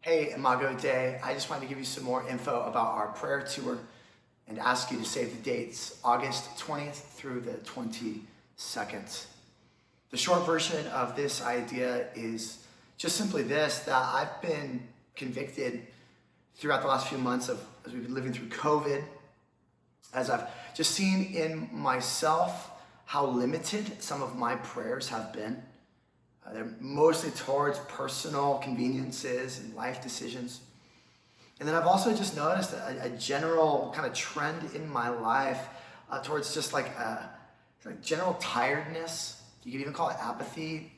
Hey, Imago Dei. I just wanted to give you some more info about our prayer tour and ask you to save the dates, August 20th through the 22nd. The short version of this idea is just simply this, that I've been convicted throughout the last few months as we've been living through COVID, as I've just seen in myself how limited some of my prayers have been. They're mostly towards personal conveniences and life decisions. And then I've also just noticed a general kind of trend in my life towards just like general tiredness. You could even call it apathy,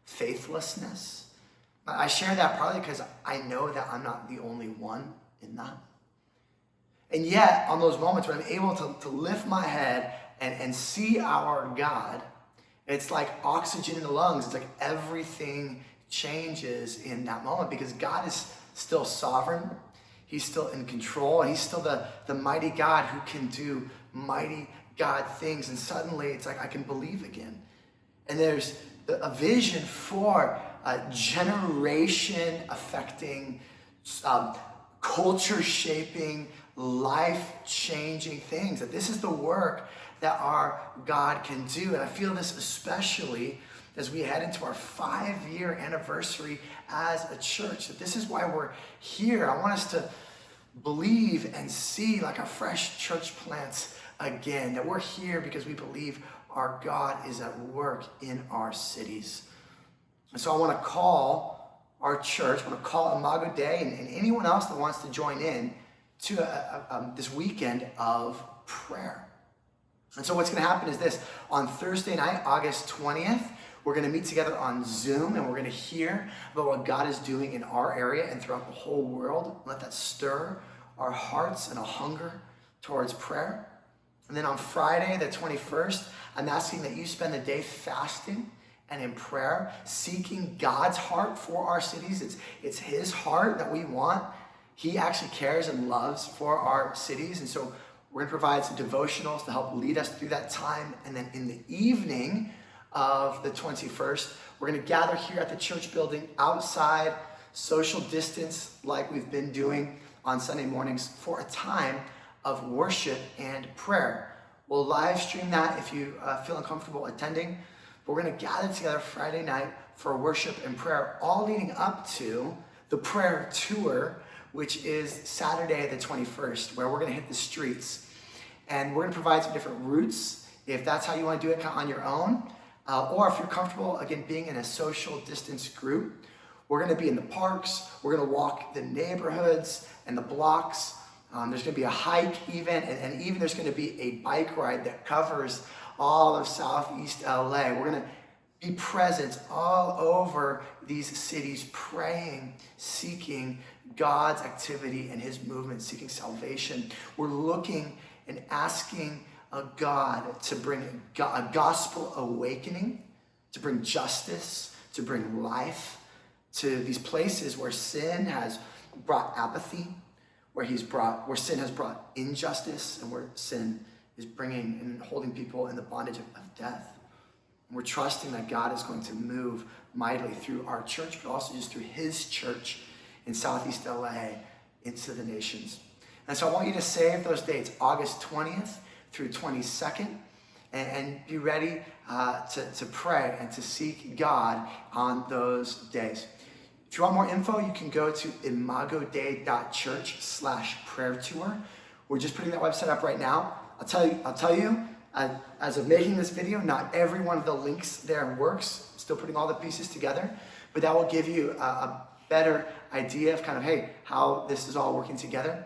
faithlessness. I share that partly because I know that I'm not the only one in that. And yet, on those moments when I'm able to lift my head and see our God, it's like oxygen in the lungs. It's like everything changes in that moment because God is still sovereign. He's still in control. And he's still the mighty God who can do mighty God things. And suddenly it's like I can believe again. And there's a vision for generation affecting, culture shaping, life changing things. That this is the work that our God can do. And I feel this especially as we head into our 5-year anniversary as a church. That this is why we're here. I want us to believe and see like a fresh church plants again. That we're here because we believe our God is at work in our cities. And so I want to call our church, I want to call Imago Dei and anyone else that wants to join in to this weekend of prayer. And so what's going to happen is this. On Thursday night, August 20th, we're going to meet together on Zoom and we're going to hear about what God is doing in our area and throughout the whole world. Let that stir our hearts and a hunger towards prayer. And then on Friday, the 21st, I'm asking that you spend the day fasting and in prayer, seeking God's heart for our cities. It's his heart that we want. He actually cares and loves for our cities. And so we're going to provide some devotionals to help lead us through that time. And then in the evening of the 21st, we're going to gather here at the church building outside, social distance like we've been doing on Sunday mornings for a time of worship and prayer. We'll live stream that if you feel uncomfortable attending. But we're going to gather together Friday night for worship and prayer, all leading up to the prayer tour, which is Saturday the 21st, where we're going to hit the streets. And we're going to provide some different routes, if that's how you want to do it on your own. Or if you're comfortable, again, being in a social distance group. We're going to be in the parks. We're going to walk the neighborhoods and the blocks. There's going to be a hike even, and even there's going to be a bike ride that covers all of Southeast LA. We're going to be present all over these cities, praying, seeking God's activity and his movement, seeking salvation. We're looking and asking God to bring a gospel awakening, to bring justice, to bring life to these places where sin has brought apathy, where sin has brought injustice, and where sin is bringing and holding people in the bondage of death. And we're trusting that God is going to move mightily through our church, but also just through his church in Southeast LA into the nations. And so I want you to save those dates, August 20th through 22nd, and be ready to pray and to seek God on those days. If you want more info, you can go to imagodei.church/prayer tour. We're just putting that website up right now. I'll tell you, as of making this video, not every one of the links there works. Still putting all the pieces together, but that will give you a better idea of kind of, hey, how this is all working together.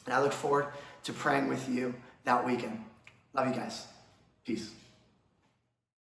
And I look forward to praying with you that weekend. Love you guys. Peace.